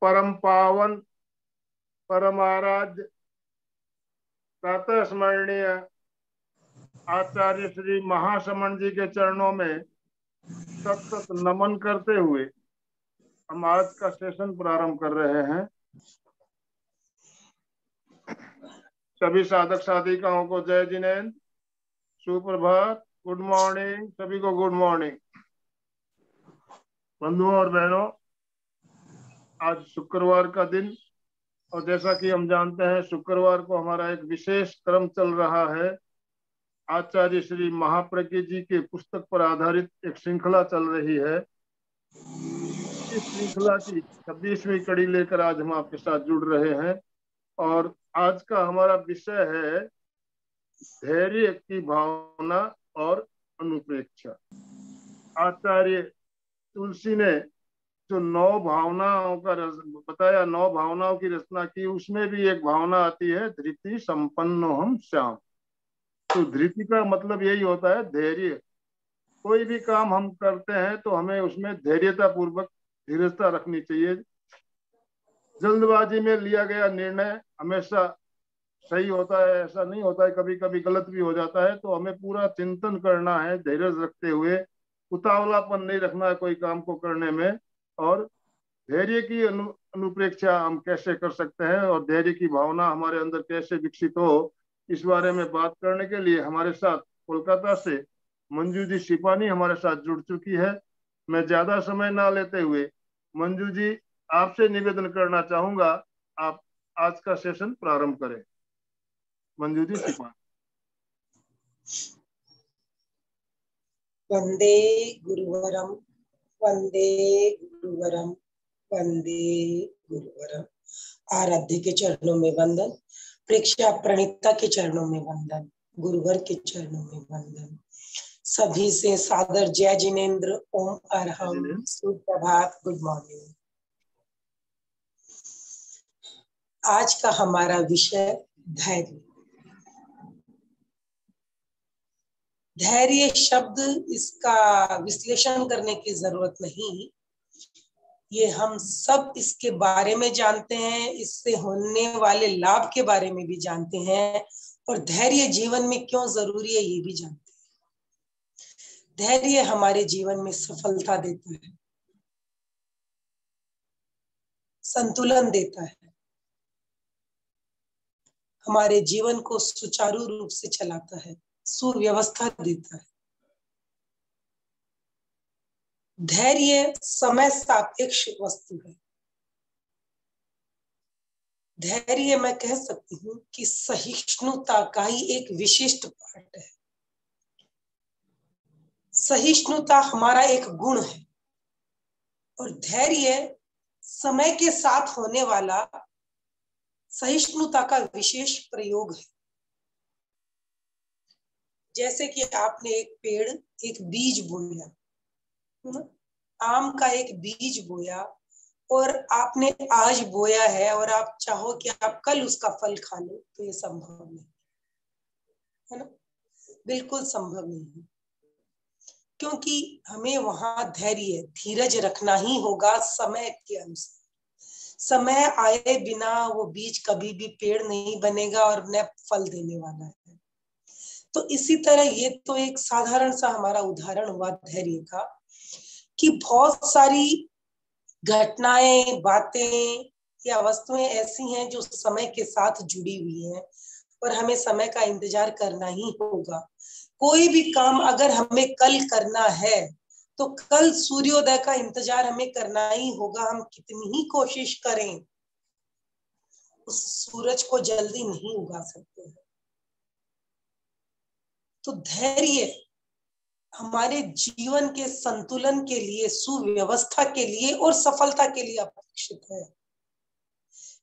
परम पावन परमाराध्य प्रातः स्मरणीय आचार्य श्री महासमण जी के चरणों में सतत नमन करते हुए हम आज का सेशन प्रारंभ कर रहे हैं। सभी साधक साधिकाओं को जय जिनेन्द्र, सुप्रभात, गुड मॉर्निंग, सभी को गुड मॉर्निंग। बंधुओं और बहनों, आज शुक्रवार का दिन और जैसा कि हम जानते हैं शुक्रवार को हमारा एक विशेष क्रम चल रहा है। आचार्य श्री महाप्रज्ञ जी के पुस्तक पर आधारित एक श्रृंखला चल रही है। इस श्रृंखला की 26वीं कड़ी लेकर आज हम आपके साथ जुड़ रहे हैं और आज का हमारा विषय है धैर्य की भावना और अनुप्रेक्षा। आचार्य तुलसी ने जो 9 भावनाओं का बताया, 9 भावनाओं की रचना की, उसमें भी एक भावना आती है धृति संपन्नो हम श्याम। तो धृति का मतलब यही होता है धैर्य। कोई भी काम हम करते हैं तो हमें उसमें धैर्यता पूर्वक धीरजता रखनी चाहिए। जल्दबाजी में लिया गया निर्णय हमेशा सही होता है ऐसा नहीं होता है, कभी कभी गलत भी हो जाता है। तो हमें पूरा चिंतन करना है, धैर्य रखते हुए, उतावलापन नहीं रखना है कोई काम को करने में। और धैर्य की अनुप्रेक्षा हम कैसे कर सकते हैं और धैर्य की भावना हमारे अंदर कैसे विकसित हो, इस बारे में बात करने के लिए हमारे साथ कोलकाता से मंजू जी सिपानी हमारे साथ जुड़ चुकी है। मैं ज्यादा समय ना लेते हुए मंजू जी आपसे निवेदन करना चाहूंगा, आप आज का सेशन प्रारंभ करें। मंजू जी सिपानी। वंदे गुरुवरम वंदे गुरुवरम वंदे गुरुवरम। आराध्य के चरणों में वंदन, प्रेक्षा प्रणीता के चरणों में वंदन, गुरुवर के चरणों में वंदन। सभी से सादर जय जिनेन्द्र, ओम अरहम, सुप्रभात, गुड मॉर्निंग। आज का हमारा विषय धैर्य। धैर्य शब्द, इसका विश्लेषण करने की जरूरत नहीं, ये हम सब इसके बारे में जानते हैं, इससे होने वाले लाभ के बारे में भी जानते हैं और धैर्य जीवन में क्यों जरूरी है ये भी जानते हैं। धैर्य हमारे जीवन में सफलता देता है, संतुलन देता है, हमारे जीवन को सुचारू रूप से चलाता है, सुव्यवस्था देता है। धैर्य समय सापेक्ष वस्तु है। धैर्य मैं कह सकती हूँ कि सहिष्णुता का ही एक विशिष्ट पार्ट है। सहिष्णुता हमारा एक गुण है और धैर्य समय के साथ होने वाला सहिष्णुता का विशेष प्रयोग है। जैसे कि आपने एक पेड़, एक बीज बोया, आम का एक बीज बोया और आपने आज बोया है और आप चाहो कि आप कल उसका फल खा लो, तो ये संभव नहीं है ना, बिल्कुल संभव नहीं है। क्योंकि हमें वहां धैर्य, धीरज रखना ही होगा समय के अनुसार। समय आए बिना वो बीज कभी भी पेड़ नहीं बनेगा और न फल देने वाला है। तो इसी तरह ये तो एक साधारण सा हमारा उदाहरण हुआ धैर्य का, कि बहुत सारी घटनाएं, बातें या वस्तुएं ऐसी हैं जो समय के साथ जुड़ी हुई हैं और हमें समय का इंतजार करना ही होगा। कोई भी काम अगर हमें कल करना है तो कल सूर्योदय का इंतजार हमें करना ही होगा। हम कितनी ही कोशिश करें, उस सूरज को जल्दी नहीं उगा सकते हैं। तो धैर्य हमारे जीवन के संतुलन के लिए, सुव्यवस्था के लिए और सफलता के लिए अपेक्षित है।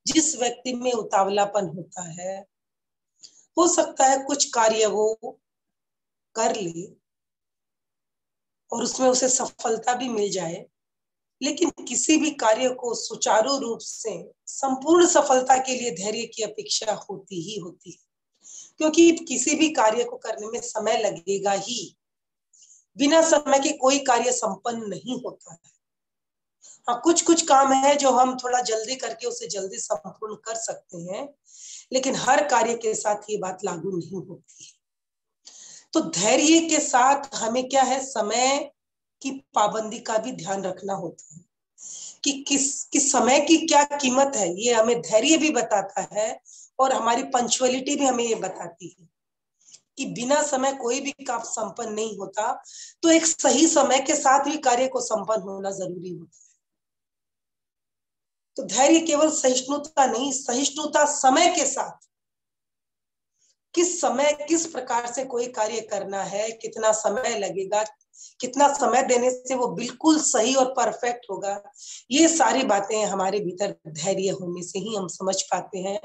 जिस व्यक्ति में उतावलापन होता है, हो सकता है कुछ कार्य वो कर ले और उसमें उसे सफलता भी मिल जाए, लेकिन किसी भी कार्य को सुचारू रूप से संपूर्ण सफलता के लिए धैर्य की अपेक्षा होती ही होती है। क्योंकि किसी भी कार्य को करने में समय लगेगा ही, बिना समय के कोई कार्य संपन्न नहीं होता है। हाँ, कुछ कुछ काम है जो हम थोड़ा जल्दी करके उसे जल्दी संपूर्ण कर सकते हैं, लेकिन हर कार्य के साथ ये बात लागू नहीं होती है। तो धैर्य के साथ हमें क्या है, समय की पाबंदी का भी ध्यान रखना होता है कि किस समय की क्या कीमत है। ये हमें धैर्य भी बताता है और हमारी पंक्चुअलिटी भी हमें ये बताती है कि बिना समय कोई भी काम संपन्न नहीं होता, तो एक सही समय के साथ भी कार्य को संपन्न होना जरूरी होता है। तो धैर्य केवल सहिष्णुता नहीं, सहिष्णुता समय के साथ, किस समय किस प्रकार से कोई कार्य करना है, कितना समय लगेगा, कितना समय देने से वो बिल्कुल सही और परफेक्ट होगा, ये सारी बातें हमारे भीतर धैर्य होने से ही हम समझ पाते हैं।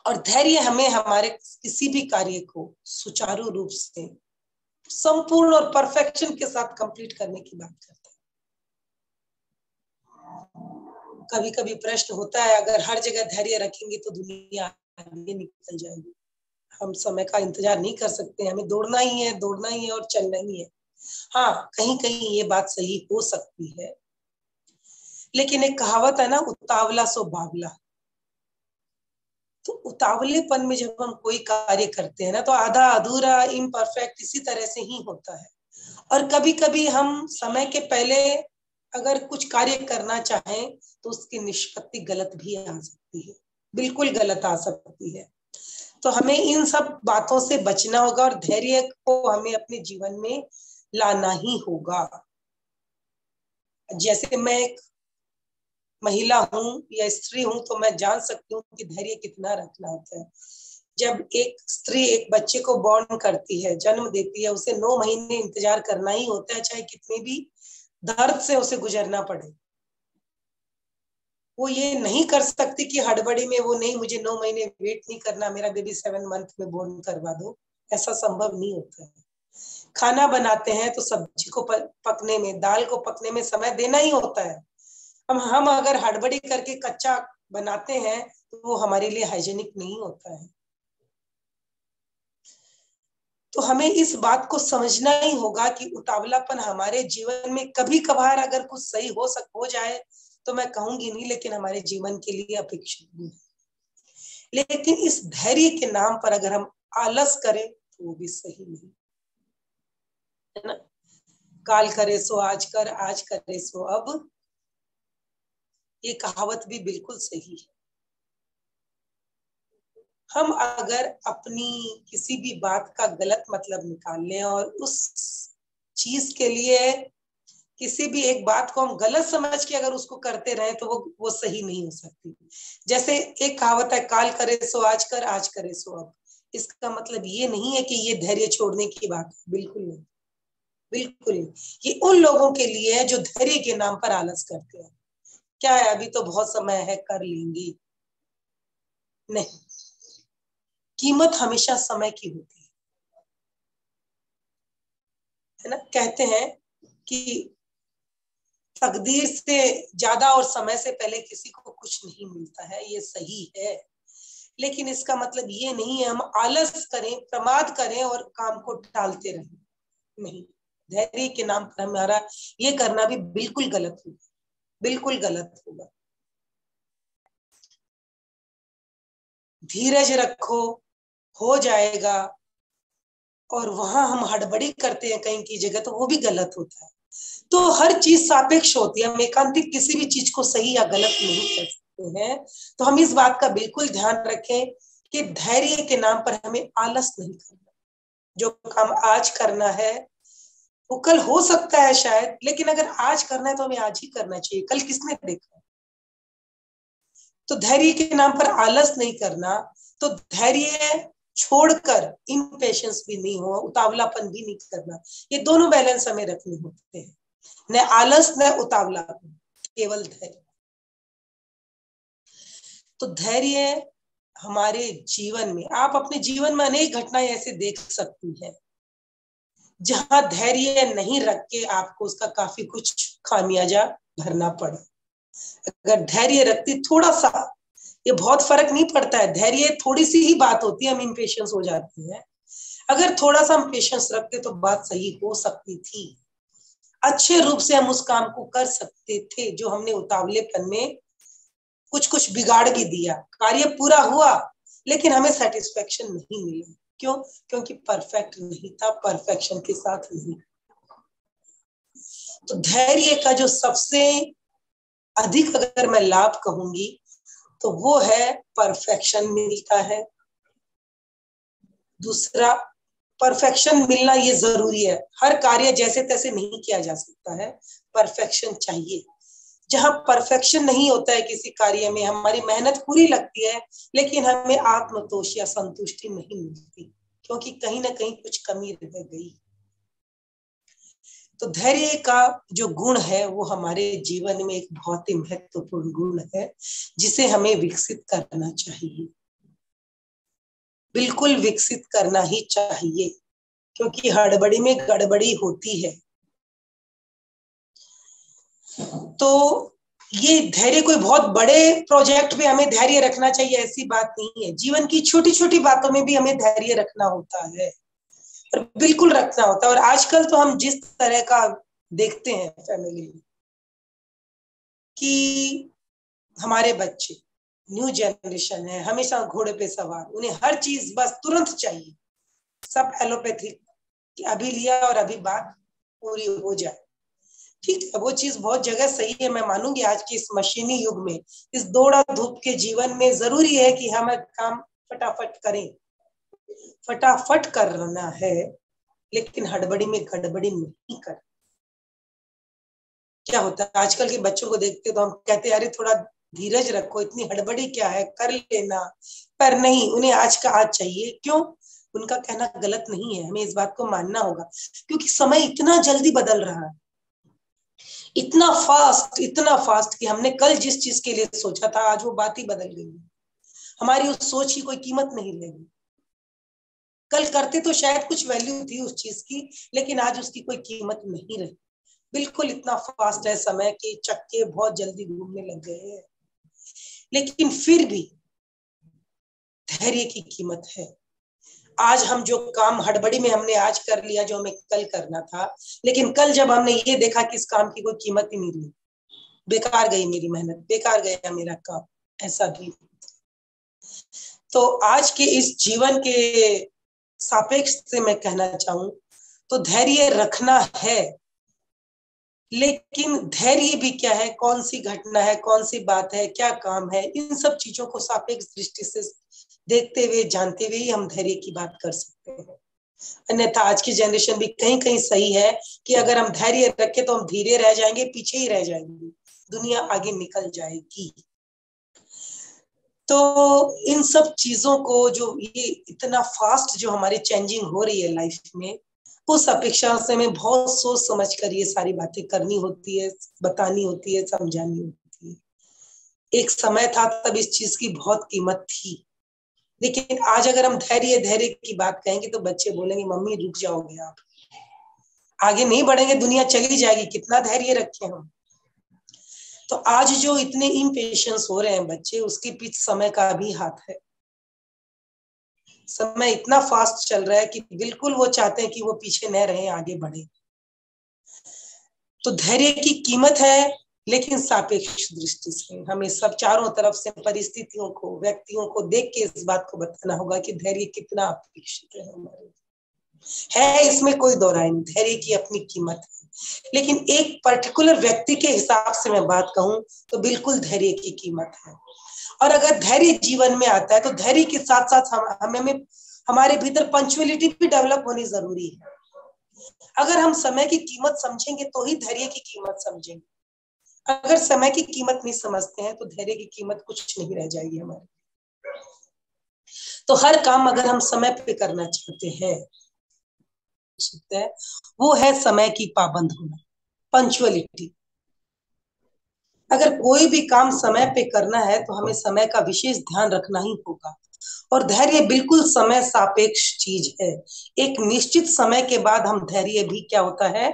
और धैर्य हमें हमारे किसी भी कार्य को सुचारू रूप से संपूर्ण और परफेक्शन के साथ कंप्लीट करने की बात करता है। कभी कभी प्रश्न होता है, अगर हर जगह धैर्य रखेंगे तो दुनिया आगे निकल जाएगी। हम समय का इंतजार नहीं कर सकते, हमें दौड़ना ही है और चलना ही है। हाँ, कहीं कहीं ये बात सही हो सकती है, लेकिन एक कहावत है ना, उतावला सो बावला। तो उतावलेपन में जब हम कोई कार्य करते हैं ना, तो आधा अधूरा इम्परफेक्ट इसी तरह से ही होता है। और कभी कभी हम समय के पहले अगर कुछ कार्य करना चाहें तो उसकी निष्पत्ति गलत भी आ सकती है, बिल्कुल गलत आ सकती है। तो हमें इन सब बातों से बचना होगा और धैर्य को हमें अपने जीवन में लाना ही होगा। जैसे मैं एक महिला हूं या स्त्री हूं, तो मैं जान सकती हूँ कि धैर्य कितना रखना होता है। जब एक स्त्री एक बच्चे को बॉर्न करती है, जन्म देती है, उसे 9 महीने इंतजार करना ही होता है, चाहे कितने भी दर्द से उसे गुजरना पड़े। वो ये नहीं कर सकती कि हड़बड़ी में वो, नहीं मुझे 9 महीने वेट नहीं करना, मेरा बेबी 7 मंथ में बोर्न करवा दो। ऐसा संभव नहीं होता है। खाना बनाते हैं तो सब्जी को पकने में, दाल को पकने में समय देना ही होता है। हम अगर हड़बड़ी करके कच्चा बनाते हैं तो वो हमारे लिए हाइजीनिक नहीं होता है। तो हमें इस बात को समझना ही होगा कि उतावलापन हमारे जीवन में कभी कभार अगर कुछ सही हो जाए तो मैं कहूंगी नहीं, लेकिन हमारे जीवन के लिए अपेक्षित भी है। लेकिन इस धैर्य के नाम पर अगर हम आलस करें तो वो भी सही नहीं है ना। काल करे सो आज कर, आज करे सो अब, ये कहावत भी बिल्कुल सही है। हम अगर अपनी किसी भी बात का गलत मतलब निकाल लें और उस चीज के लिए किसी भी एक बात को हम गलत समझ के अगर उसको करते रहे तो वो सही नहीं हो सकती। जैसे एक कहावत है, काल करे सो आज कर, आज करे सो अब। इसका मतलब ये नहीं है कि ये धैर्य छोड़ने की बात है, बिल्कुल नहीं, बिल्कुल नहीं। ये उन लोगों के लिए है जो धैर्य के नाम पर आलस करते हैं। क्या है, अभी तो बहुत समय है, कर लेंगी। नहीं, कीमत हमेशा समय की होती है ना। कहते हैं कि तकदीर से ज्यादा और समय से पहले किसी को कुछ नहीं मिलता है, ये सही है। लेकिन इसका मतलब ये नहीं है हम आलस करें, प्रमाद करें और काम को टालते रहें। नहीं, धैर्य के नाम पर हमारा ये करना भी बिल्कुल गलत होगा, बिल्कुल गलत होगा। धीरज रखो, हो जाएगा, और वहां हम हड़बड़ी करते हैं कहीं की जगह, तो वो भी गलत होता है। तो हर चीज सापेक्ष होती है, हम एकांतिक किसी भी चीज को सही या गलत नहीं कह सकते हैं। तो हम इस बात का बिल्कुल ध्यान रखें कि धैर्य के नाम पर हमें आलस नहीं करना। जो काम आज करना है वो कल हो सकता है शायद, लेकिन अगर आज करना है तो हमें आज ही करना चाहिए, कल किसने देखा। तो धैर्य के नाम पर आलस नहीं करना, तो धैर्य छोड़कर इम्पेशंस भी नहीं हो, उतावलापन भी नहीं करना। ये दोनों बैलेंस हमें रखने होते हैं, न आलस न उतावलापन, केवल धैर्य। तो धैर्य हमारे जीवन में, आप अपने जीवन में अनेक घटनाएं ऐसे देख सकती हैं जहां धैर्य नहीं रख के आपको उसका काफी कुछ खामियाजा भरना पड़ा। अगर धैर्य रखती थोड़ा सा, ये बहुत फर्क नहीं पड़ता है, धैर्य थोड़ी सी ही बात होती है, हम इम्पेशंस हो जाते हैं। अगर थोड़ा सा हम पेशेंस रखते तो बात सही हो सकती थी। अच्छे रूप से हम उस काम को कर सकते थे, जो हमने उतावलेपन में कुछ कुछ बिगाड़ भी दिया। कार्य पूरा हुआ लेकिन हमें सेटिस्फेक्शन नहीं मिला। क्यों? क्योंकि परफेक्ट नहीं था, परफेक्शन के साथ नहीं। तो धैर्य का जो सबसे अधिक अगर मैं लाभ कहूंगी तो वो है परफेक्शन मिलता है। दूसरा, परफेक्शन मिलना ये जरूरी है। हर कार्य जैसे तैसे नहीं किया जा सकता है, परफेक्शन चाहिए। जहां परफेक्शन नहीं होता है किसी कार्य में, हमारी मेहनत पूरी लगती है लेकिन हमें आत्मतोष या संतुष्टि नहीं मिलती, क्योंकि कहीं ना कहीं कुछ कमी रह गई। तो धैर्य का जो गुण है वो हमारे जीवन में एक बहुत ही महत्वपूर्ण गुण है, जिसे हमें विकसित करना चाहिए, बिल्कुल विकसित करना ही चाहिए, क्योंकि हड़बड़ी में गड़बड़ी होती है। तो ये धैर्य कोई बहुत बड़े प्रोजेक्ट में हमें धैर्य रखना चाहिए ऐसी बात नहीं है। जीवन की छोटी छोटी बातों में भी हमें धैर्य रखना होता है, और बिल्कुल रखना होता है। और आजकल तो हम जिस तरह का देखते हैं फैमिली में कि हमारे बच्चे न्यू जनरेशन है, हमेशा घोड़े पे सवार, उन्हें हर चीज बस तुरंत चाहिए, सब एलोपैथिक कि अभी लिया और अभी बात पूरी हो जाए। ठीक है, वो चीज बहुत जगह सही है, मैं मानूंगी। आज के इस मशीनी युग में, इस दौड़ा धूप के जीवन में जरूरी है कि हम काम फटाफट करें, फटाफट करना है, लेकिन हड़बड़ी में गड़बड़ी नहीं कर। क्या होता है आजकल के बच्चों को देखते तो हम कहते हैं अरे थोड़ा धीरज रखो, इतनी हड़बड़ी क्या है, कर लेना। पर नहीं, उन्हें आज का आज चाहिए। क्यों? उनका कहना गलत नहीं है, हमें इस बात को मानना होगा, क्योंकि समय इतना जल्दी बदल रहा है, इतना फास्ट कि हमने कल जिस चीज के लिए सोचा था आज वो बात ही बदल गई है। हमारी उस सोच की कोई कीमत नहीं रहेगी। कल करते तो शायद कुछ वैल्यू थी उस चीज की, लेकिन आज उसकी कोई कीमत नहीं रही। बिल्कुल इतना फास्ट है समय के चक्के बहुत जल्दी घूमने लग गए हैं। लेकिन फिर भी धैर्य की कीमत है। आज हम जो काम हड़बड़ी में हमने आज कर लिया जो हमें कल करना था, लेकिन कल जब हमने ये देखा कि इस काम की कोई कीमत ही नहीं रही, बेकार गई मेरी मेहनत, बेकार गया मेरा काम, ऐसा भी। तो आज के इस जीवन के सापेक्ष से मैं कहना चाहूं तो धैर्य रखना है, लेकिन धैर्य भी क्या है, कौन सी घटना है, कौन सी बात है, क्या काम है, इन सब चीजों को सापेक्ष दृष्टि से देखते हुए जानते हुए ही हम धैर्य की बात कर सकते हैं। अन्यथा आज की जनरेशन भी कहीं कहीं सही है कि अगर हम धैर्य रखें तो हम धीरे रह जाएंगे, पीछे ही रह जाएंगे, दुनिया आगे निकल जाएगी। तो इन सब चीजों को, जो ये इतना फास्ट जो हमारी चेंजिंग हो रही है लाइफ में, उस अपेक्षा से हमें बहुत सोच समझ कर ये सारी बातें करनी होती है, बतानी होती है, समझानी होती है। एक समय था तब इस चीज की बहुत कीमत थी, लेकिन आज अगर हम धैर्य धैर्य की बात कहेंगे तो बच्चे बोलेंगे मम्मी रुक जाओगे आप, आगे नहीं बढ़ेंगे, दुनिया चली जाएगी, कितना धैर्य रखें हम। तो आज जो इतने इम्पेशंस हो रहे हैं बच्चे, उसके पीछे समय का भी हाथ है। समय इतना फास्ट चल रहा है कि बिल्कुल वो चाहते हैं कि वो पीछे न रहे, आगे बढ़े। तो धैर्य की कीमत है, लेकिन सापेक्ष दृष्टि से हमें सब चारों तरफ से परिस्थितियों को, व्यक्तियों को देख के इस बात को बताना होगा कि धैर्य कितना अपेक्षित है हमारे। है इसमें कोई दो राय नहीं, धैर्य की अपनी कीमत है, लेकिन एक पर्टिकुलर व्यक्ति के हिसाब से मैं बात कहूं तो बिल्कुल धैर्य की कीमत है। और अगर धैर्य जीवन में आता है तो धैर्य के साथ साथ हमें हमारे भीतर पंक्चुअलिटी भी डेवलप होनी जरूरी है। अगर हम समय की कीमत समझेंगे तो ही धैर्य की कीमत समझेंगे। अगर समय की कीमत नहीं समझते हैं तो धैर्य की कीमत कुछ नहीं रह जाएगी हमारी। तो हर काम अगर हम समय पे करना चाहते हैं, वो है समय की पाबंद होना, पंक्चुअलिटी। अगर कोई भी काम समय पे करना है तो हमें समय का विशेष ध्यान रखना ही होगा। और धैर्य बिल्कुल समय सापेक्ष चीज है। एक निश्चित समय के बाद हम धैर्य भी क्या होता है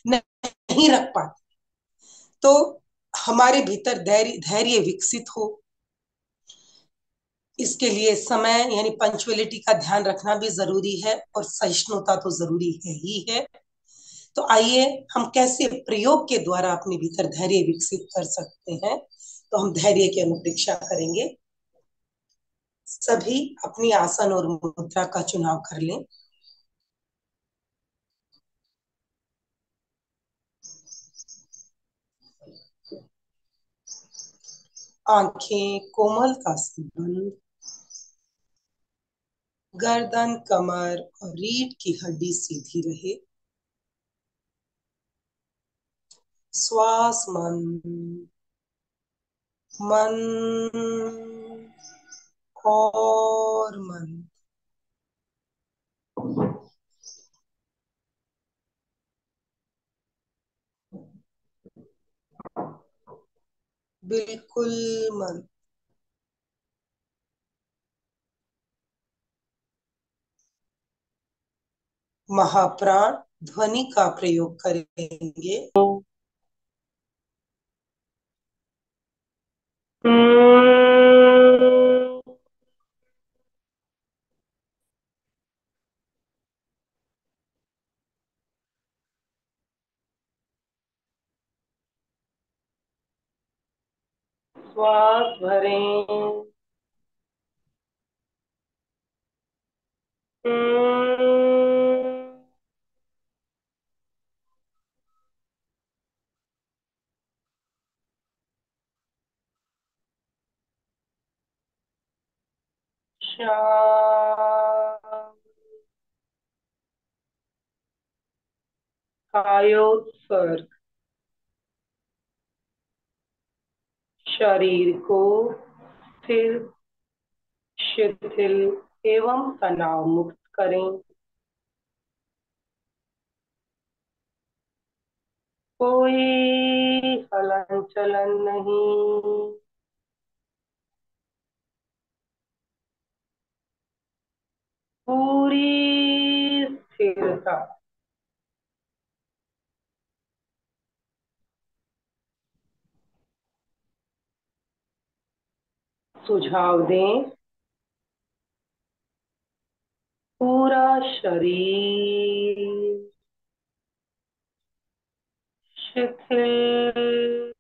नहीं रख पाते। तो हमारे भीतर धैर्य विकसित हो, इसके लिए समय यानी पंक्चुअलिटी का ध्यान रखना भी जरूरी है, और सहिष्णुता तो जरूरी है ही है। तो आइए हम कैसे प्रयोग के द्वारा अपने भीतर धैर्य विकसित कर सकते हैं। तो हम धैर्य की अनुप्रेक्षा करेंगे। सभी अपनी आसन और मुद्रा का चुनाव कर लें। आंखें कोमलता से बंद, गर्दन, कमर और रीढ़ की हड्डी सीधी रहे। श्वास मन और मन। बिल्कुल मन। महाप्राण ध्वनि का प्रयोग करेंगे। श्वास भरें। शांत। कायोत्सर्ग। शरीर को स्थिर, शिथिल एवं तनाव मुक्त करें। कोई हलन चलन नहीं। पूरी स्थिरता। सुझाव दें। पूरा शरीर शिथिल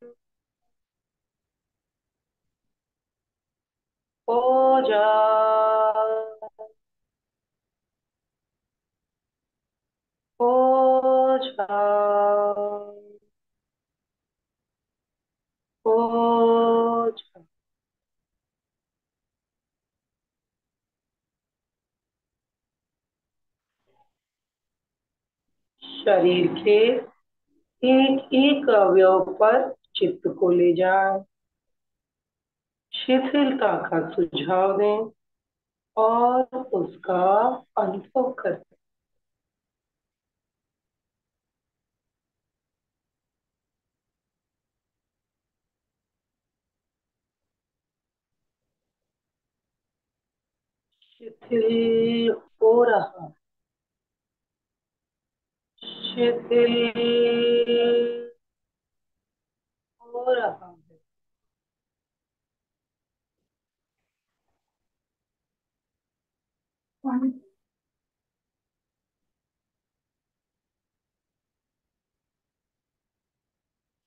हो जाए, हो जाए, हो जाए। शरीर के एक एक अवयव पर चित्त को ले जाएं। शिथिलता का सुझाव दें और उसका अनुभव करें। शिथिल हो रहा, शिथिल हो रहा है।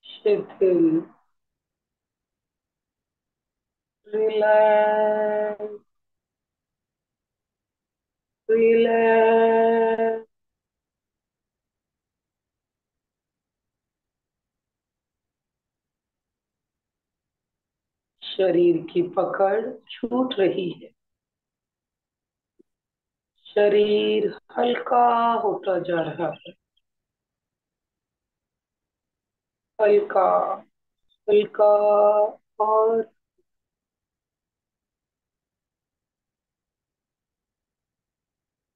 शिथिल, रिलैक्स, रिलैक्स। शरीर की पकड़ छूट रही है। शरीर हल्का होता जा रहा है। हल्का, हल्का और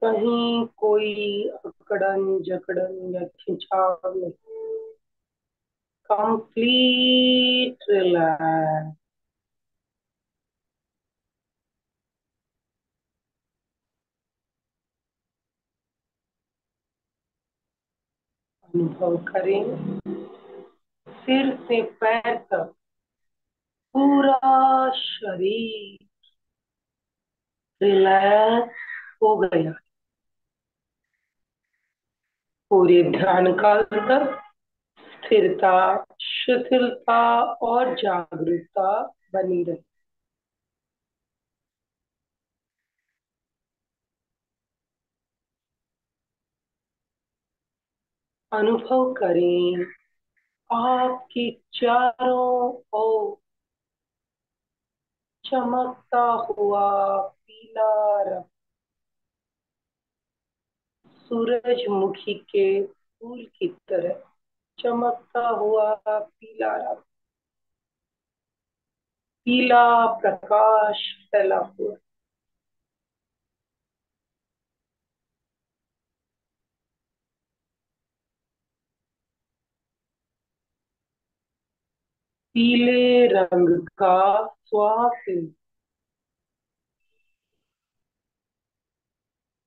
कहीं कोई अकड़न जकड़न या खिंचाव नहीं। Complete relax. अनुभव करें सिर से पैर तक पूरा शरीर रिलैक्स हो गया, पूरे ध्यान काल तक स्थिरता, शिथिलता और जागरूकता बनी रहे। अनुभव करें आपके चारों ओर चमकता हुआ पीला रंग, सूरजमुखी के फूल की तरह चमकता हुआ पीला रंग, पीला प्रकाश फैला हुआ। पीले रंग का स्वाद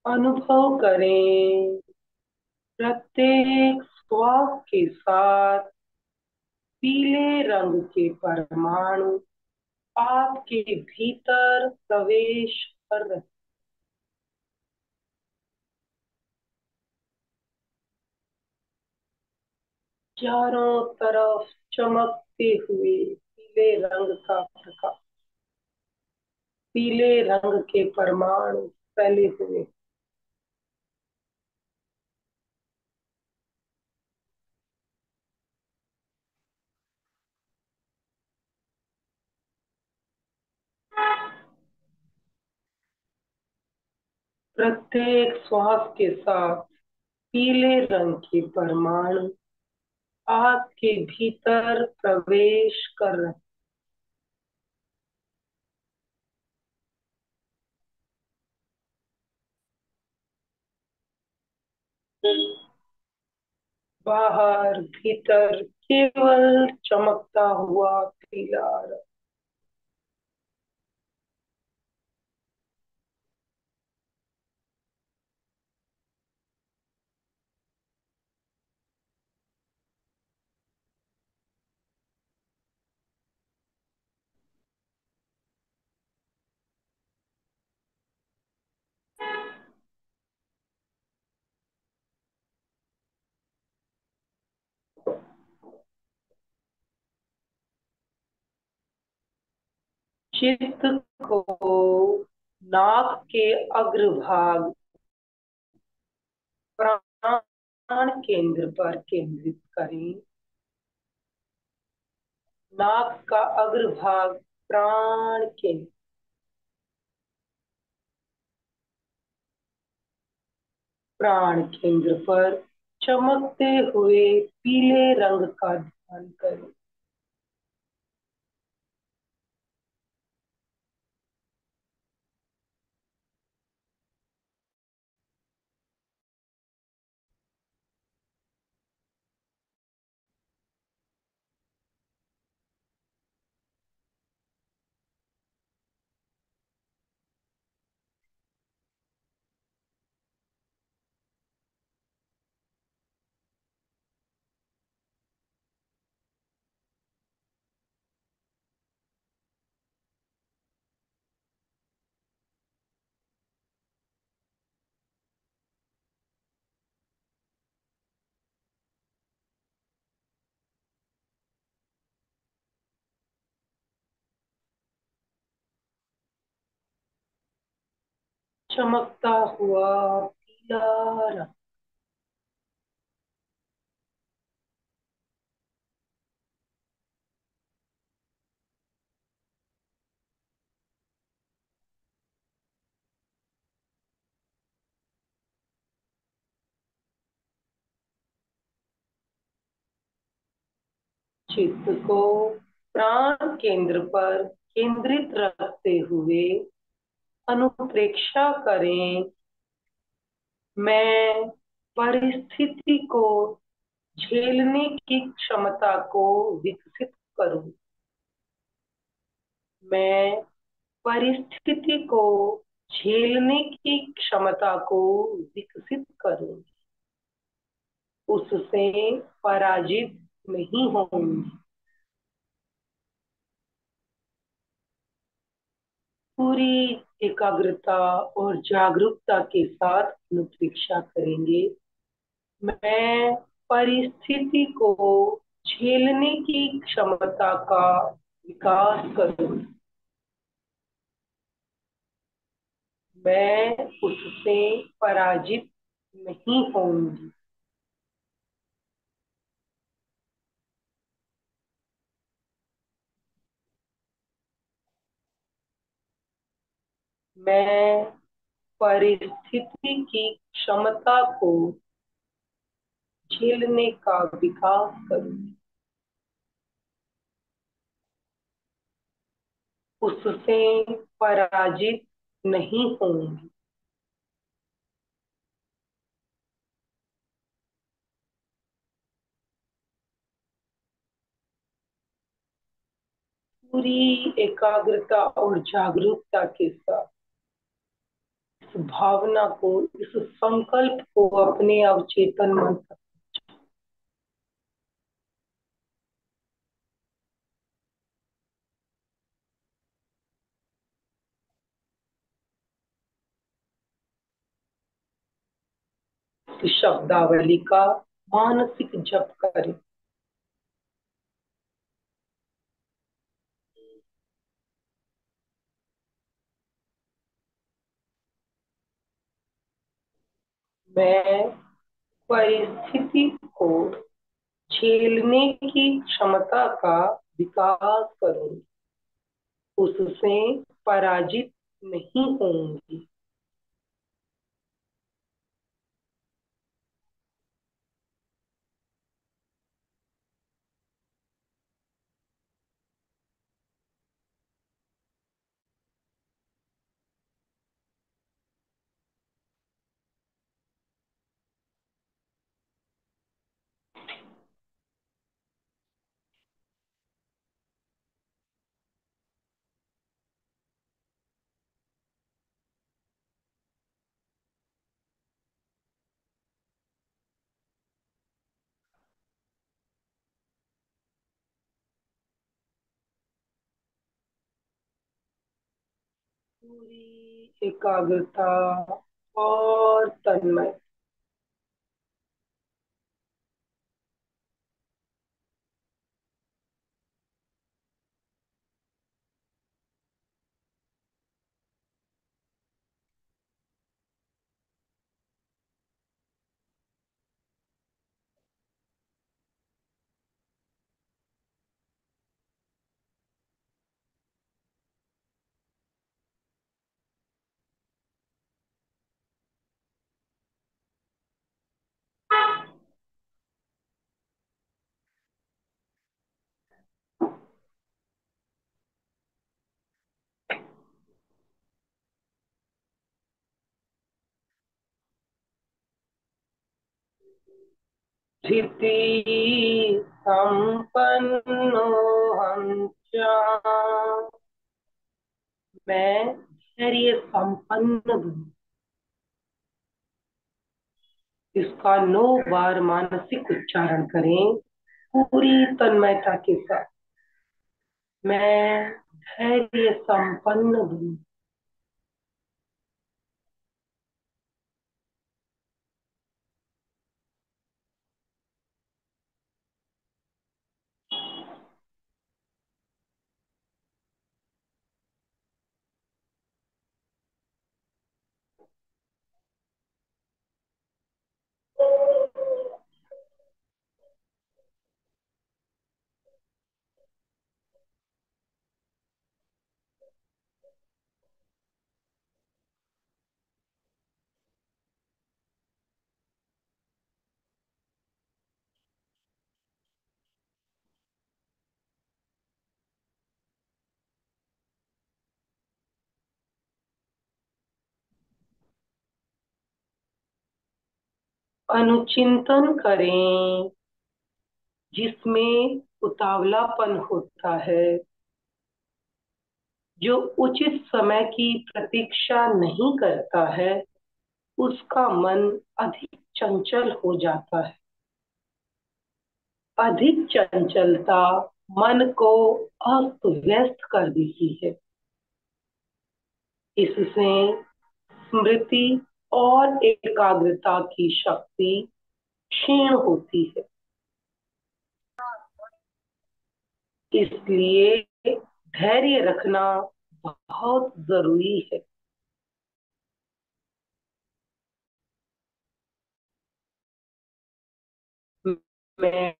अनुभव करें। प्रत्येक श्वास के साथ पीले रंग के परमाणु आपके भीतर प्रवेश कर रहे। चारों तरफ चमकते हुए पीले रंग का प्रकाश, पीले रंग के परमाणु फैले हुए। प्रत्येक श्वास के साथ पीले रंग के परमाणु आपके भीतर प्रवेश कर रहे। बाहर भीतर केवल चमकता हुआ पीला रंग। चित्त को नाक के अग्रभाग प्राण केंद्र पर केंद्रित करें। नाक का अग्रभाग प्राण केंद्र पर चमकते हुए पीले रंग का ध्यान करें। चमकता हुआ पीला रंग। चित्त को प्राण केंद्र पर केंद्रित रखते हुए अनुप्रेक्षा करें। मैं परिस्थिति को झेलने की क्षमता को विकसित करूं। मैं परिस्थिति को झेलने की क्षमता को विकसित करूं। उससे पराजित नहीं होंगी। पूरी एकाग्रता और जागरूकता के साथ अनुप्रेक्षा करेंगे। मैं परिस्थिति को झेलने की क्षमता का विकास करूं। मैं उससे पराजित नहीं होंगी। मैं परिस्थिति की क्षमता को झेलने का विकास करूं। उससे पराजित नहीं होंगी। पूरी एकाग्रता और जागरूकता के साथ इस भावना को, इस संकल्प को अपने अवचेतन मन तक इस शब्दावली का मानसिक जप करें। मैं परिस्थिति को झेलने की क्षमता का विकास करूंगी। उससे पराजित नहीं होंगी। पूरी एकाग्रता और तन्मय धृति संपन्नो हम च। मैं धैर्य संपन्न हूँ। इसका 9 बार मानसिक उच्चारण करें पूरी तन्मयता के साथ। मैं धैर्य संपन्न हूँ। अनुचिंतन करें जिसमें उतावलापन होता है, जो उचित समय की प्रतीक्षा नहीं करता है, उसका मन अधिक चंचल हो जाता है। अधिक चंचलता मन को अस्त व्यस्त कर देती है। इससे स्मृति और एकाग्रता की शक्ति क्षीण होती है। इसलिए धैर्य रखना बहुत जरूरी है। मैं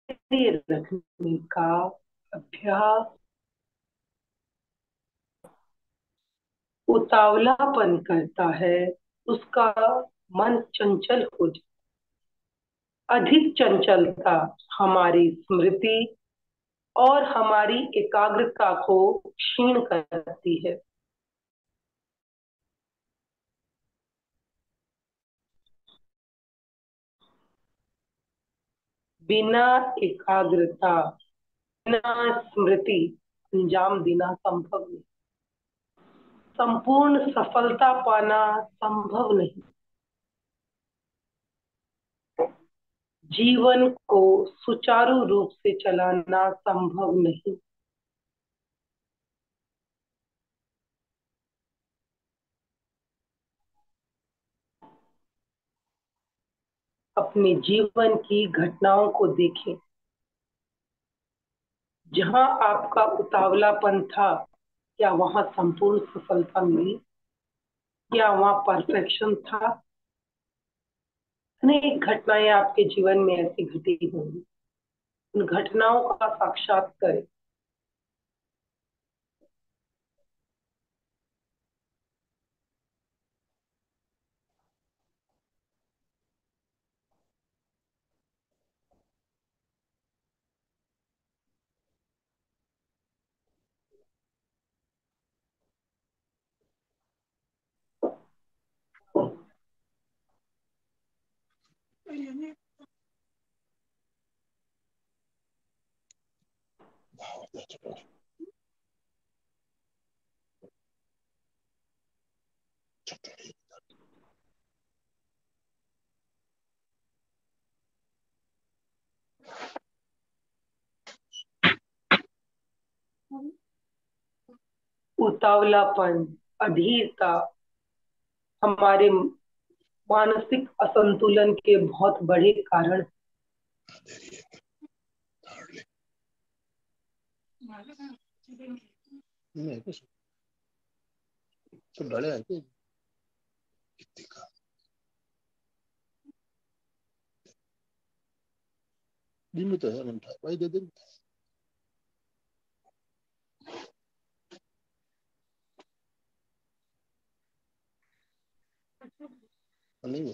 धैर्य रखने का अभ्यास उतावलापन करता है, उसका मन चंचल हो जाता। अधिक चंचलता हमारी स्मृति और हमारी एकाग्रता को क्षीण करती है। बिना एकाग्रता, बिना स्मृति अंजाम देना संभव नहीं। संपूर्ण सफलता पाना संभव नहीं। जीवन को सुचारू रूप से चलाना संभव नहीं। अपने जीवन की घटनाओं को देखें। जहां आपका उतावलापन था, क्या वहां संपूर्ण सफलता मिली? क्या वहां परफेक्शन था? अनेक घटनाएं आपके जीवन में ऐसी घटी होंगी। उन घटनाओं का साक्षात करें। उतावलापन, अधीरता हमारे मानसिक असंतुलन के बहुत बड़े कारण। नहीं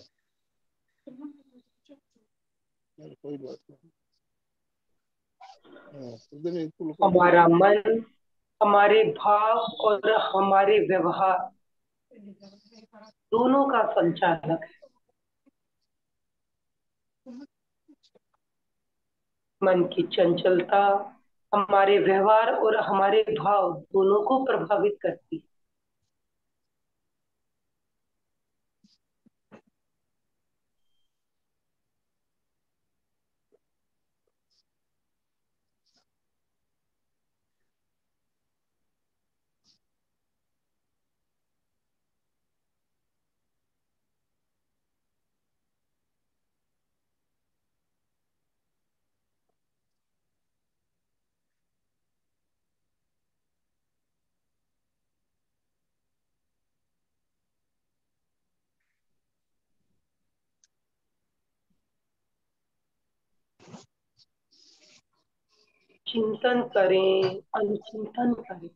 कोई बात नहीं। हमारा मन, हमारे भाव और हमारे व्यवहार दोनों का संचालक है। मन की चंचलता हमारे व्यवहार और हमारे भाव दोनों को प्रभावित करती है। चिंतन करें, अनुचिंतन करें।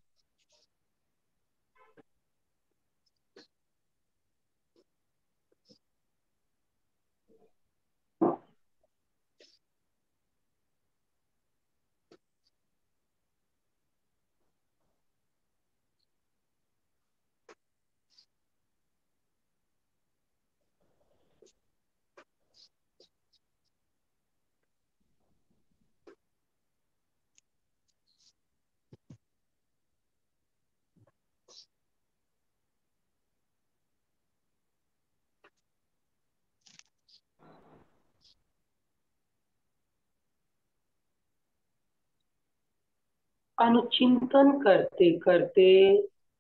अनुचिंतन करते करते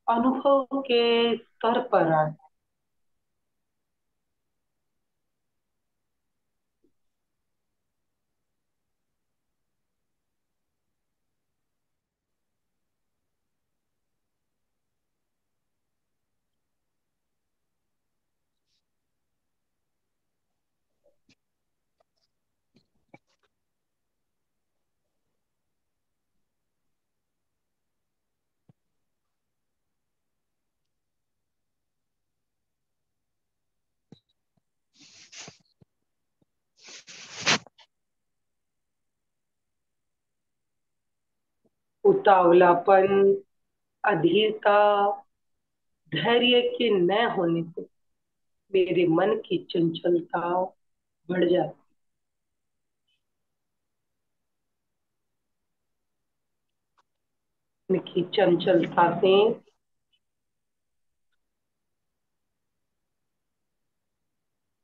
अनुभव के स्तर पर आए। उतावलापन, अधीरता, धैर्य के न होने से मेरे मन की चंचलता बढ़ जाती। इनकी चंचलता से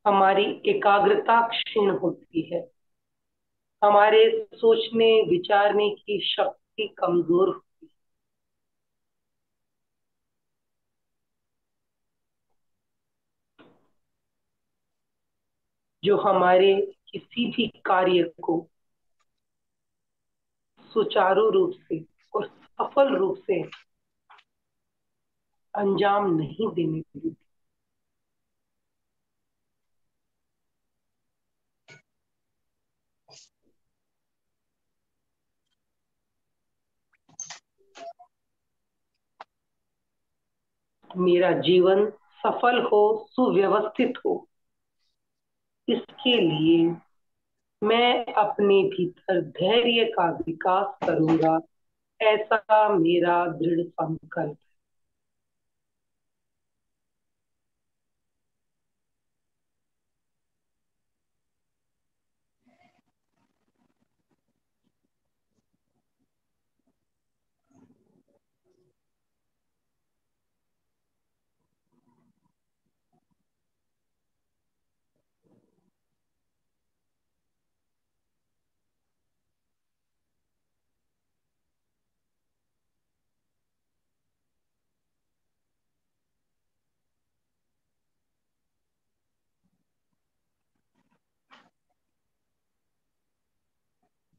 हमारी एकाग्रता क्षीण होती है, हमारे सोचने विचारने की शक्ति कमजोर होती है। जो हमारे किसी भी कार्य को सुचारू रूप से और सफल रूप से अंजाम नहीं देने देती। मेरा जीवन सफल हो, सुव्यवस्थित हो, इसके लिए मैं अपने भीतर धैर्य का विकास करूंगा, ऐसा मेरा दृढ़ संकल्प।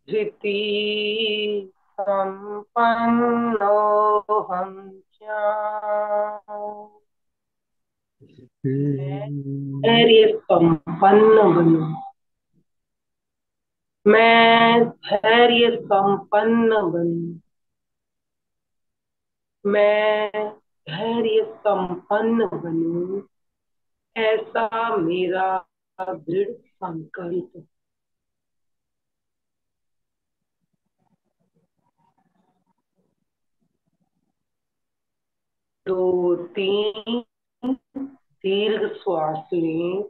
धृति संपन्नो हम धैर्य संपन्न बनूं, मैं धैर्य संपन्न बनूं, मैं धैर्य संपन्न बनूं, ऐसा मेरा दृढ़ संकल्प। दो तीन दीर्घ श्वास लें।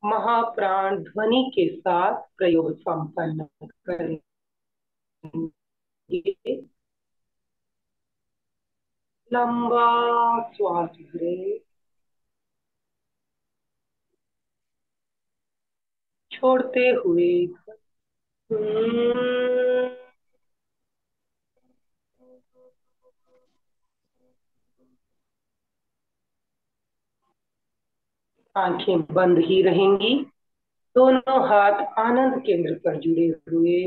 महाप्राण ध्वनि के साथ प्रयोग संपन्न करेंगे। लंबा श्वास भरें, छोड़ते हुए आंखें बंद ही रहेंगी, दोनों हाथ आनंद केंद्र पर जुड़े हुए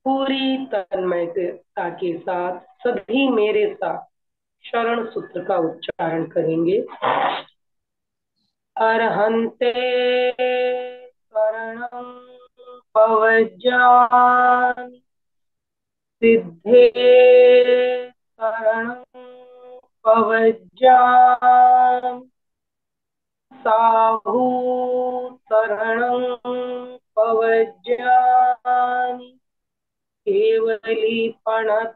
पूरी तन्मयता के साथ सभी मेरे साथ शरण सूत्र का उच्चारण करेंगे। अरहंते शरणं पवज्जामि, सिद्धे शरणं पवज्जामि, साहू शरणं पवज्जामि, केवलीपणतं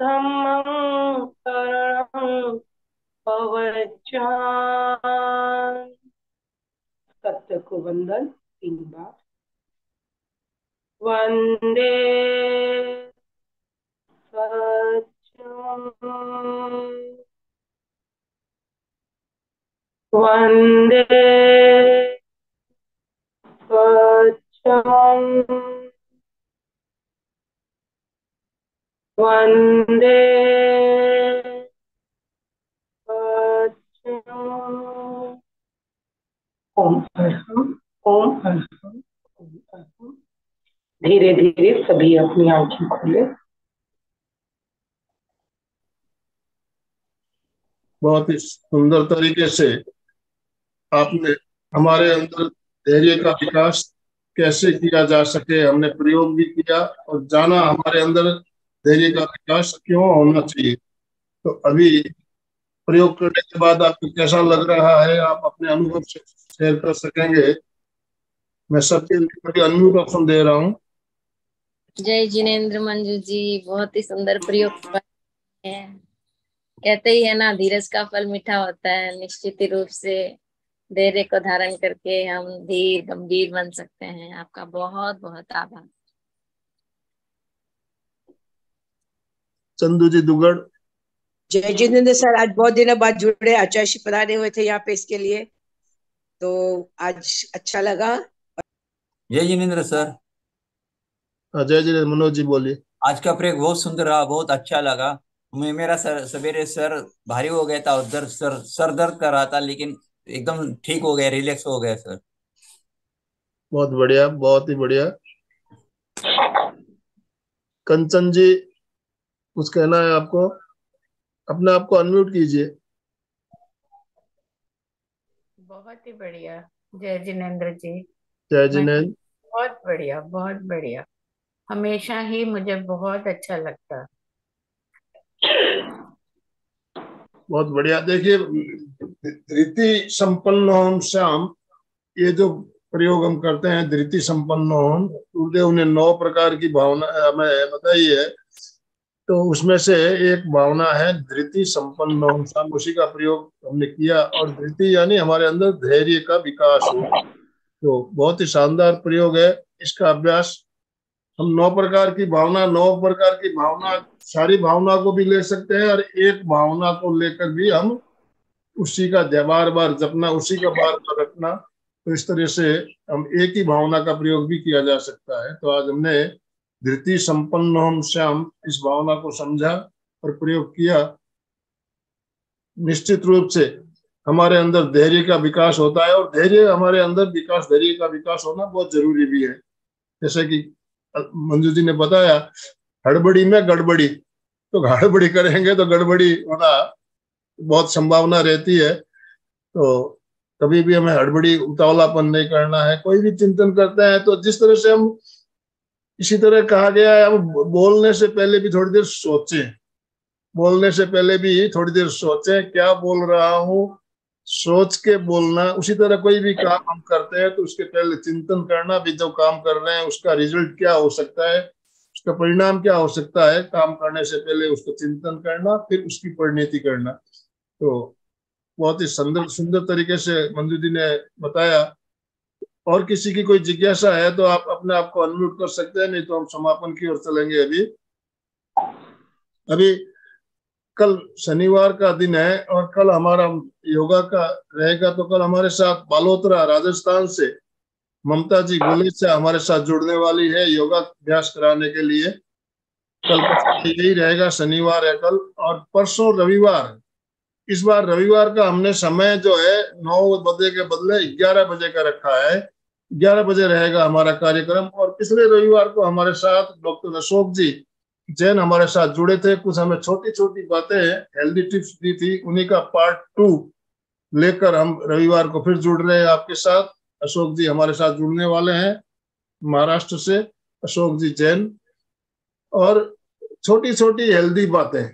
धम्मं शरणं पवज्जामि। सत्य को वंदन 3 बार। वंदे सत्यम, वंदे सत्यम, वंदे सत्यम। ओम अरहम, ओम अरहम, ओम अरहम। धीरे धीरे सभी अपनी आंखें खोले। बहुत ही सुंदर तरीके से आपने हमारे अंदर धैर्य का विकास कैसे किया जा सके, हमने प्रयोग भी किया और जाना हमारे अंदर धैर्य का विकास क्यों होना चाहिए। तो अभी प्रयोग करने के बाद आपको कैसा लग रहा है, आप अपने अनुभव से शेयर कर सकेंगे। मैं सबके लिए अनम्यूट ऑप्शन दे रहा हूँ। जय जिनेन्द्र मंजू जी, बहुत ही सुंदर प्रयोग है। कहते ही है ना, धीरज का फल मीठा होता है। निश्चित ही रूप से धैर्य को धारण करके हम धीर गंभीर बन सकते हैं। आपका बहुत बहुत आभार। चंदू जी दुगड़। जय जिनेन्द्र सर, आज बहुत दिनों बाद जुड़े, आचार्य जी पधारे हुए थे यहाँ पे इसके लिए, तो आज अच्छा लगा। जय जिनेन्द्र सर। जय जिनेन्द्र। मनोज जी बोलिए। आज का प्रयोग बहुत सुंदर रहा, बहुत अच्छा लगा। मेरा सवेरे सर भारी हो गया था और सर दर्द कर रहा था, लेकिन एकदम ठीक हो गया, रिलैक्स हो गया सर। बहुत बढ़िया, बहुत ही बढ़िया। कंचन जी कुछ कहना है आपको? अपने आप को अनम्यूट कीजिए। बहुत ही बढ़िया। जय जिनेन्द्र जी। जय जिनेन्द्र। बहुत बढ़िया, बहुत बढ़िया। हमेशा ही मुझे बहुत अच्छा लगता। बहुत बढ़िया। देखिए, धृति संपन्न होम श्याम, ये जो प्रयोग हम करते हैं, धृति संपन्न होम, गुरुदेव ने 9 प्रकार की भावना हमें बताई है। तो उसमें से एक भावना है धृति संपन्न होम श्याम, उसी का प्रयोग हमने किया। और धृति यानी हमारे अंदर धैर्य का विकास हो। तो बहुत ही शानदार प्रयोग है। इसका अभ्यास हम 9 प्रकार की भावना, 9 प्रकार की भावना, सारी भावना को भी ले सकते हैं और एक भावना को लेकर भी हम उसी का बार बार जपना, उसी का बार बार रखना। तो इस तरह से हम एक ही भावना का प्रयोग भी किया जा सकता है। तो आज हमने धृति संपन्न हम श्याम इस भावना को समझा और प्रयोग किया। निश्चित रूप से हमारे अंदर धैर्य का विकास होता है और धैर्य हमारे अंदर विकास, धैर्य का विकास होना बहुत जरूरी भी है। जैसे कि मंजू जी ने बताया, हड़बड़ी में गड़बड़ी, तो गड़बड़ी करेंगे तो गड़बड़ी होना बहुत संभावना रहती है। तो कभी भी हमें हड़बड़ी, उतावलापन नहीं करना है। कोई भी चिंतन करते हैं तो जिस तरह से हम, इसी तरह कहा गया है, हम बोलने से पहले भी थोड़ी देर सोचें, बोलने से पहले भी थोड़ी देर सोचें क्या बोल रहा हूँ, सोच के बोलना। उसी तरह कोई भी काम हम करते हैं तो उसके पहले चिंतन करना भी, जो काम कर रहे हैं उसका रिजल्ट क्या हो सकता है, उसका परिणाम क्या हो सकता है। काम करने से पहले उसको चिंतन करना, फिर उसकी परिणति करना। तो बहुत ही सुंदर सुंदर तरीके से मंजू जी ने बताया। और किसी की कोई जिज्ञासा है तो आप अपने आप को अनम्यूट कर सकते हैं, नहीं तो हम समापन की ओर चलेंगे। अभी कल शनिवार का दिन है और कल हमारा योगा का रहेगा। तो कल हमारे साथ बालोतरा राजस्थान से ममता जी गोले से हमारे साथ जुड़ने वाली है योगा अभ्यास कराने के लिए। कल यही रहेगा, शनिवार है कल। और परसों रविवार, इस बार रविवार का हमने समय जो है 9 बजे के बदले 11 बजे का रखा है। 11 बजे रहेगा हमारा कार्यक्रम। और पिछले रविवार को हमारे साथ डॉक्टर अशोक जी जैन हमारे साथ जुड़े थे। कुछ हमें छोटी छोटी बातें, हेल्दी टिप्स दी थी, उन्हीं का पार्ट 2 लेकर हम रविवार को फिर जुड़ रहे हैं आपके साथ। अशोक जी हमारे साथ जुड़ने वाले हैं महाराष्ट्र से, अशोक जी जैन। और छोटी छोटी हेल्दी बातें,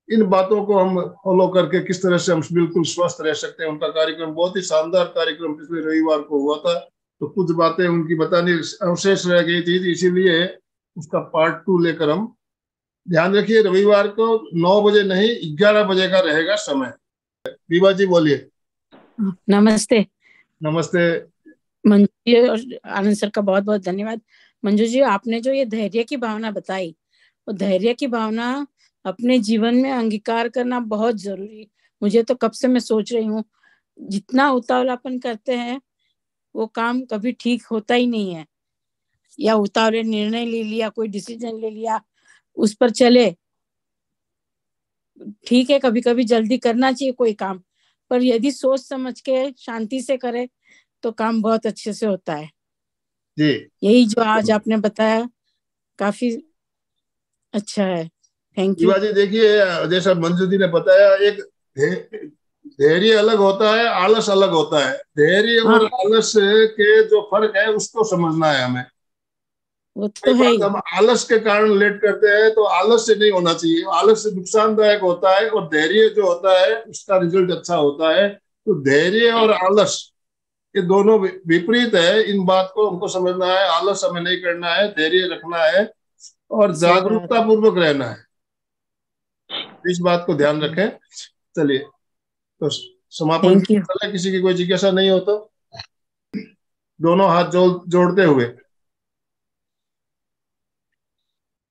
इन बातों को हम फॉलो करके किस तरह से हम बिल्कुल स्वस्थ रह सकते हैं। उनका कार्यक्रम बहुत ही शानदार कार्यक्रम पिछले रविवार को हुआ था। तो कुछ बातें उनकी बतानी अवशेष रह गई थी, इसीलिए उसका पार्ट 2 लेकर हम, ध्यान रखिए रविवार को 9 बजे नहीं 11 बजे का रहेगा समय। विभा जी बोलिए। नमस्ते। नमस्ते मंजू जी और आनंद सर का बहुत बहुत धन्यवाद। मंजू जी, आपने जो ये धैर्य की भावना बताई, वो धैर्य की भावना अपने जीवन में अंगीकार करना बहुत जरूरी। मुझे तो कब से मैं सोच रही हूँ, जितना उतावलापन करते हैं वो काम कभी ठीक होता ही नहीं है। या उतावले निर्णय ले लिया, कोई डिसीजन ले लिया, उस पर चले। ठीक है, कभी कभी जल्दी करना चाहिए कोई काम, पर यदि सोच समझ के शांति से करे तो काम बहुत अच्छे से होता है जी। यही जो आज आपने बताया काफी अच्छा है। Thank you. जी देखिए, जैसा मंजू जी ने बताया, एक धैर्य अलग होता है, आलस अलग होता है। धैर्य और आलस के जो फर्क है उसको समझना है हमें। वो तो है ही। हम आलस के कारण लेट करते हैं तो आलस से नहीं होना चाहिए, आलस से नुकसानदायक होता है। और धैर्य जो होता है उसका रिजल्ट अच्छा होता है। तो धैर्य और आलस ये दोनों विपरीत है। इन बात को हमको समझना है। आलस हमें नहीं करना है, धैर्य रखना है और जागरूकता पूर्वक रहना है। इस बात को ध्यान रखें। चलिए तो समापन चले। किसी की कोई जिज्ञासा नहीं हो तो दोनों हाथ जोड़ते हुए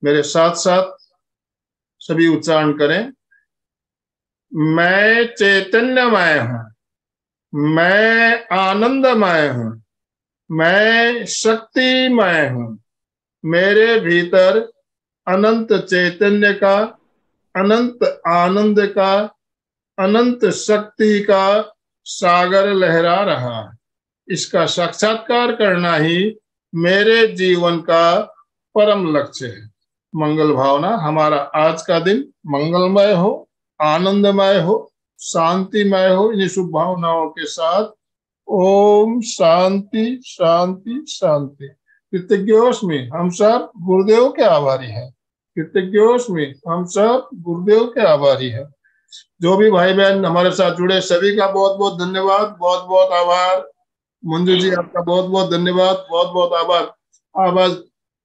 मेरे साथ साथ सभी उच्चारण करें। मैं चैतन्यमय हूं, मैं आनंदमय हूं, मैं शक्तिमय हूं। मेरे भीतर अनंत चैतन्य का, अनंत आनंद का, अनंत शक्ति का सागर लहरा रहा है। इसका साक्षात्कार करना ही मेरे जीवन का परम लक्ष्य है। मंगल भावना। हमारा आज का दिन मंगलमय हो, आनंदमय हो, शांतिमय हो। इन शुभ भावनाओं के साथ ओम शांति शांति शांति। कृतज्ञोस्मि, हम सब गुरुदेव के आभारी हैं। कृतज्ञोस्मि, हम सब गुरुदेव के आभारी हैं। जो भी भाई बहन हमारे साथ जुड़े सभी का बहुत बहुत धन्यवाद, बहुत बहुत आभार। मंजू जी आपका बहुत बहुत धन्यवाद, बहुत बहुत आभार। आप आज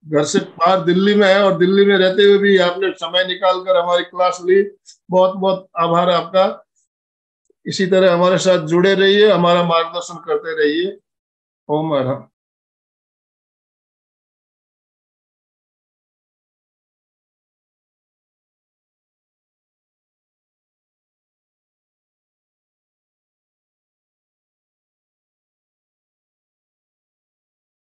घर से बाहर दिल्ली में है और दिल्ली में रहते हुए भी आपने समय निकाल कर हमारी क्लास ली। बहुत बहुत आभार आपका। इसी तरह हमारे साथ जुड़े रहिए, हमारा मार्गदर्शन करते रहिए। ओम अर्हम।